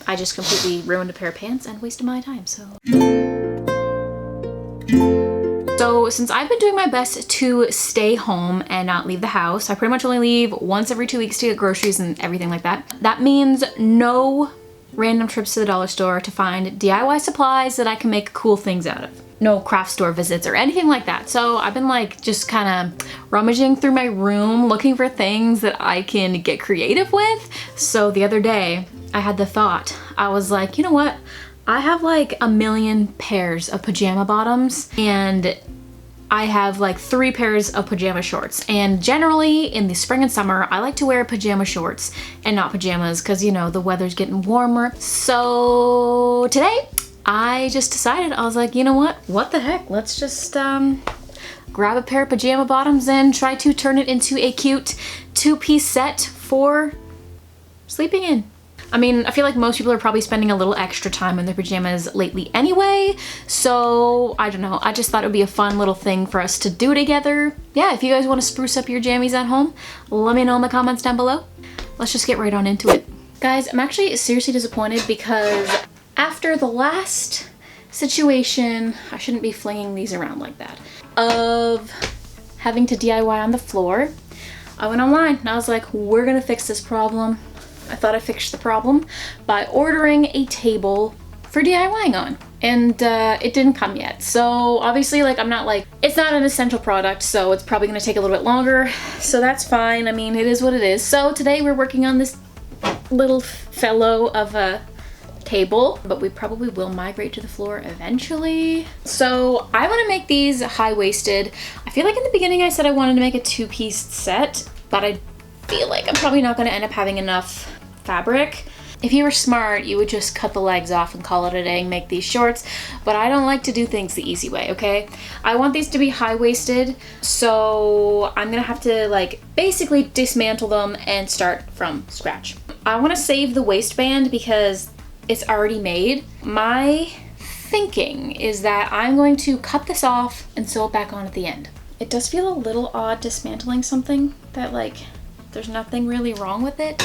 I just completely ruined a pair of pants and wasted my time, so. So since I've been doing my best to stay home and not leave the house, I pretty much only leave once every 2 weeks to get groceries and everything like that. That means no random trips to the dollar store to find DIY supplies that I can make cool things out of. No craft store visits or anything like that. So I've been like just kind of rummaging through my room looking for things that I can get creative with. So the other day I had the thought, I was like, you know what? I have like a million pairs of pajama bottoms and I have like 3 pairs of pajama shorts. And generally in the spring and summer, I like to wear pajama shorts and not pajamas because, you know, the weather's getting warmer. So today I just decided, I was like, you know what the heck? Let's just grab a pair of pajama bottoms and try to turn it into a cute 2-piece set for sleeping in. I mean, I feel like most people are probably spending a little extra time in their pajamas lately anyway, so I don't know, I just thought it would be a fun little thing for us to do together. Yeah, if you guys want to spruce up your jammies at home, let me know in the comments down below. Let's just get right on into it. Guys, I'm actually seriously disappointed because after the last situation, I shouldn't be flinging these around like that, of having to DIY on the floor, I went online and I was like, we're gonna fix this problem. I thought I fixed the problem by ordering a table for DIYing on, and it didn't come yet. So obviously, like, I'm not like, it's not an essential product, so it's probably gonna take a little bit longer, so that's fine. I mean, it is what it is. So today we're working on this little fellow of a table, but we probably will migrate to the floor eventually. So I want to make these high-waisted. I feel like in the beginning I said I wanted to make a 2-piece set, but I feel like I'm probably not going to end up having enough fabric. If you were smart, you would just cut the legs off and call it a day and make these shorts, but I don't like to do things the easy way, okay? I want these to be high-waisted, so I'm gonna have to like basically dismantle them and start from scratch. I want to save the waistband because it's already made. My thinking is that I'm going to cut this off and sew it back on at the end. It does feel a little odd dismantling something that like there's nothing really wrong with it.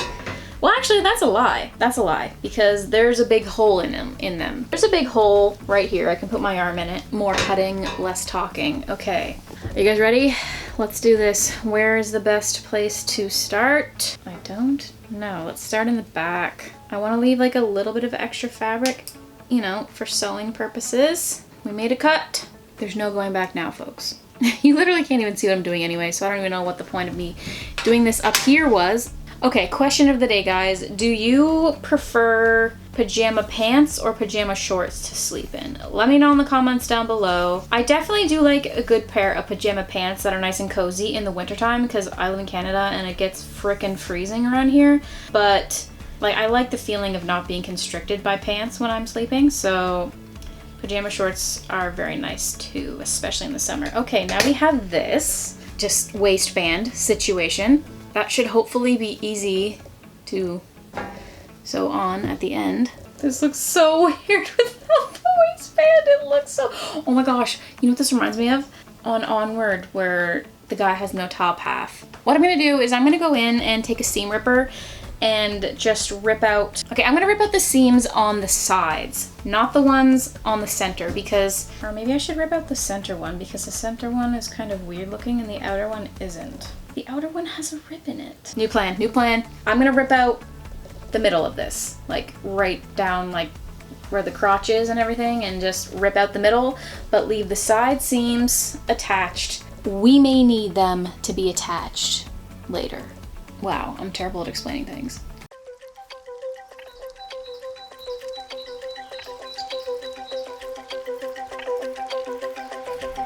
Well, actually, that's a lie. That's a lie, because there's a big hole in them. There's a big hole right here. I can put my arm in it. More cutting, less talking. Okay, are you guys ready? Let's do this. Where is the best place to start? I don't know. Let's start in the back. I want to leave like a little bit of extra fabric, you know, for sewing purposes. We made a cut. There's no going back now, folks. You literally can't even see what I'm doing anyway, so I don't even know what the point of me doing this up here was. Okay, question of the day, guys. Do you prefer pajama pants or pajama shorts to sleep in? Let me know in the comments down below. I definitely do like a good pair of pajama pants that are nice and cozy in the wintertime because I live in Canada and it gets frickin' freezing around here. But like, I like the feeling of not being constricted by pants when I'm sleeping, so pajama shorts are very nice too, especially in the summer. Okay, now we have this just waistband situation. That should hopefully be easy to sew on at the end. This looks so weird without the waistband. It looks so, oh my gosh. You know what this reminds me of? On Onward, where the guy has no top half. What I'm gonna do is I'm gonna go in and take a seam ripper and just rip out, okay, I'm gonna rip out the seams on the sides, not the ones on the center, because, or maybe I should rip out the center one because the center one is kind of weird looking and the outer one isn't. The outer one has a rip in it. New plan, new plan. I'm gonna rip out the middle of this, like right down like where the crotch is and everything, and just rip out the middle, but leave the side seams attached. We may need them to be attached later. Wow, I'm terrible at explaining things.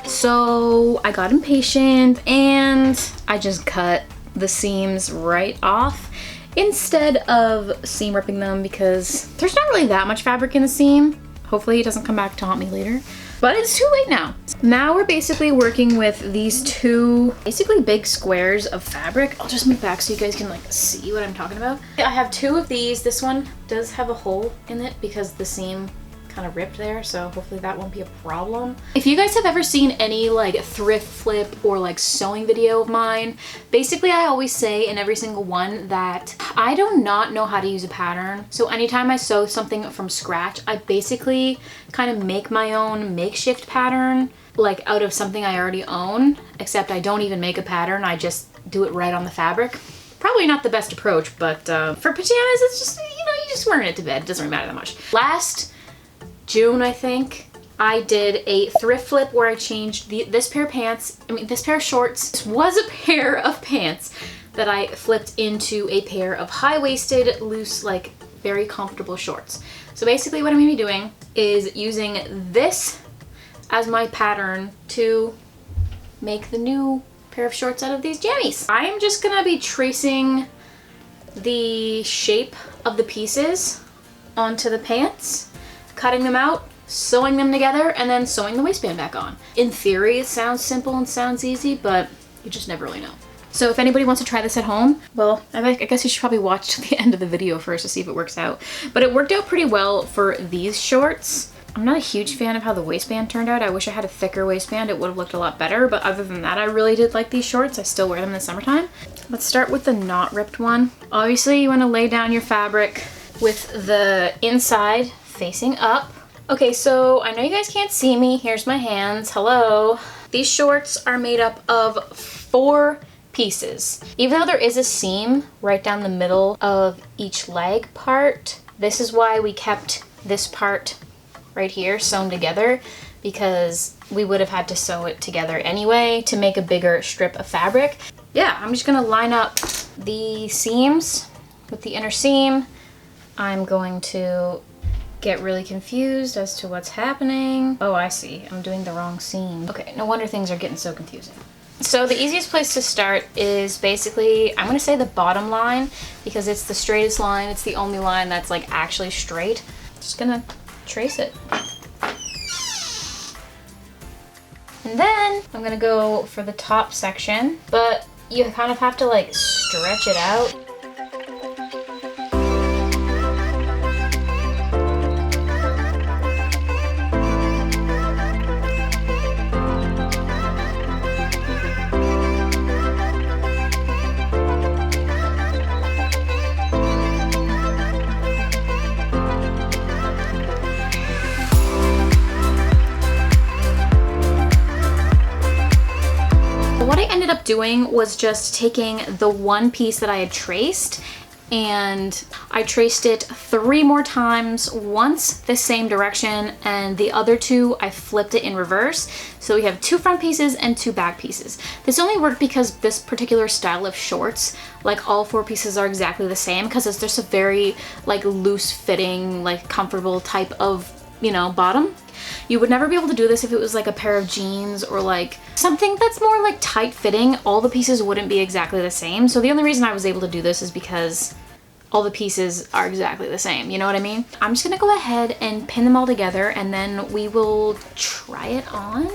So I got impatient and I just cut the seams right off instead of seam ripping them because there's not really that much fabric in the seam. Hopefully it doesn't come back to haunt me later. But it's too late now. Now we're basically working with these two basically big squares of fabric. I'll just move back so you guys can like see what I'm talking about. I have two of these. This one does have a hole in it because the seam kind of ripped there, so hopefully that won't be a problem. If you guys have ever seen any like thrift flip or like sewing video of mine, basically I always say in every single one that I do not know how to use a pattern. So anytime I sew something from scratch, I basically kind of make my own makeshift pattern like out of something I already own, except I don't even make a pattern, I just do it right on the fabric. Probably not the best approach, but for pajamas, it's just, you know, you just wearing it to bed. It doesn't really matter that much. Last June, I think, I did a thrift flip where I changed this pair of pants, this pair of shorts. This was a pair of pants that I flipped into a pair of high-waisted, loose, like very comfortable shorts. So basically what I'm gonna be doing is using this as my pattern to make the new pair of shorts out of these jammies. I'm just gonna be tracing the shape of the pieces onto the pants, cutting them out, sewing them together, and then sewing the waistband back on. In theory, it sounds simple and sounds easy, but you just never really know. So if anybody wants to try this at home, well, I guess you should probably watch to the end of the video first to see if it works out. But it worked out pretty well for these shorts. I'm not a huge fan of how the waistband turned out. I wish I had a thicker waistband. It would have looked a lot better, but other than that, I really did like these shorts. I still wear them in the summertime. Let's start with the not ripped one. Obviously, you want to lay down your fabric with the inside facing up. Okay, so I know you guys can't see me. Here's my hands. Hello. These shorts are made up of 4 pieces. Even though there is a seam right down the middle of each leg part, this is why we kept this part right here sewn together, because we would have had to sew it together anyway to make a bigger strip of fabric. Yeah, I'm just gonna line up the seams with the inner seam. I'm going to get really confused as to what's happening. Oh, I see, I'm doing the wrong seam. Okay, no wonder things are getting so confusing. So the easiest place to start is basically, I'm gonna say the bottom line, because it's the straightest line, it's the only line that's like actually straight. Just gonna trace it. And then I'm gonna go for the top section, but you kind of have to like stretch it out. What I ended up doing was just taking the one piece that I had traced, and I traced it 3 more times, once the same direction, and the other 2 I flipped it in reverse. So we have 2 front pieces and 2 back pieces. This only worked because this particular style of shorts, like all 4 pieces are exactly the same, because it's just a very like loose fitting, like comfortable type of, you know, bottom. You would never be able to do this if it was like a pair of jeans or like something that's more like tight fitting. All the pieces wouldn't be exactly the same. So the only reason I was able to do this is because all the pieces are exactly the same. You know what I mean? I'm just gonna go ahead and pin them all together, and then we will try it on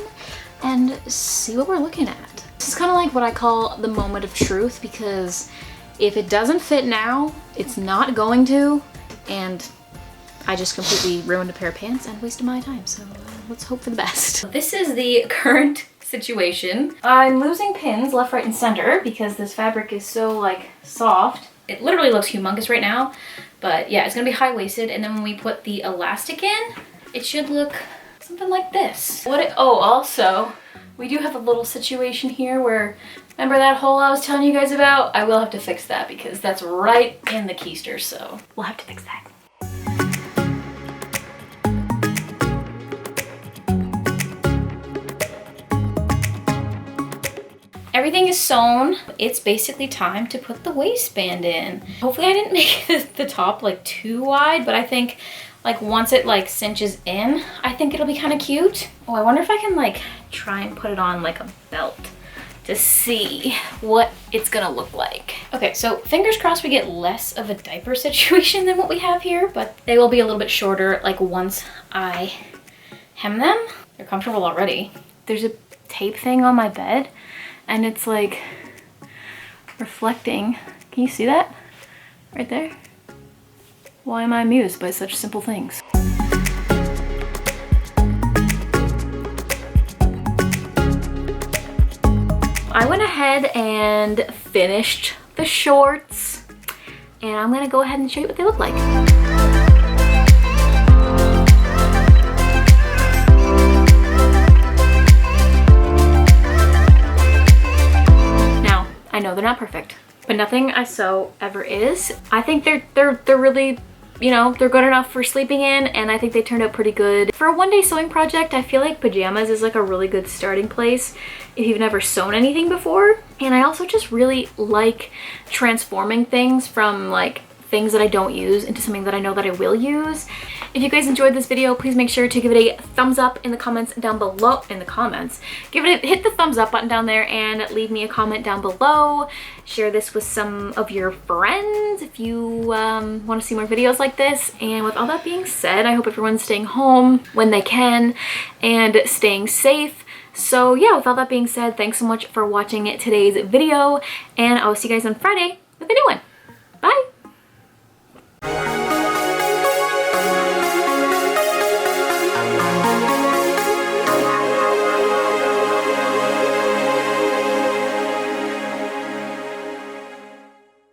and see what we're looking at. This is kind of like what I call the moment of truth, because if it doesn't fit now, it's not going to, and I just completely ruined a pair of pants and wasted my time, so let's hope for the best. This is the current situation. I'm losing pins left, right, and center because this fabric is so like soft. It literally looks humongous right now, but yeah, it's gonna be high-waisted, and then when we put the elastic in, it should look something like this. Oh, also, we do have a little situation here where, remember that hole I was telling you guys about? I will have to fix that because that's right in the keister, so we'll have to fix that. Everything is sewn. It's basically time to put the waistband in. Hopefully I didn't make the top like too wide, but I think like once it like cinches in, I think it'll be kind of cute. Oh, I wonder if I can like try and put it on like a belt to see what it's gonna look like. Okay, so fingers crossed we get less of a diaper situation than what we have here, but they will be a little bit shorter like once I hem them. They're comfortable already. There's a tape thing on my bed, and it's like reflecting. Can you see that? Right there? Why am I amused by such simple things? I went ahead and finished the shorts, and I'm gonna go ahead and show you what they look like. Now, I know they're not perfect, but nothing I sew ever is. I think they're really, you know, they're good enough for sleeping in, and I think they turned out pretty good. For a one-day sewing project, I feel like pajamas is like a really good starting place if you've never sewn anything before. And I also just really like transforming things from like things that I don't use into something that I know that I will use. If you guys enjoyed this video, please make sure to give it a thumbs up in the comments down below. Hit the thumbs up button down there and leave me a comment down below. Share this with some of your friends if you want to see more videos like this. And with all that being said, I hope everyone's staying home when they can and staying safe. So yeah, with all that being said, thanks so much for watching today's video, and I will see you guys on Friday with a new one. Bye!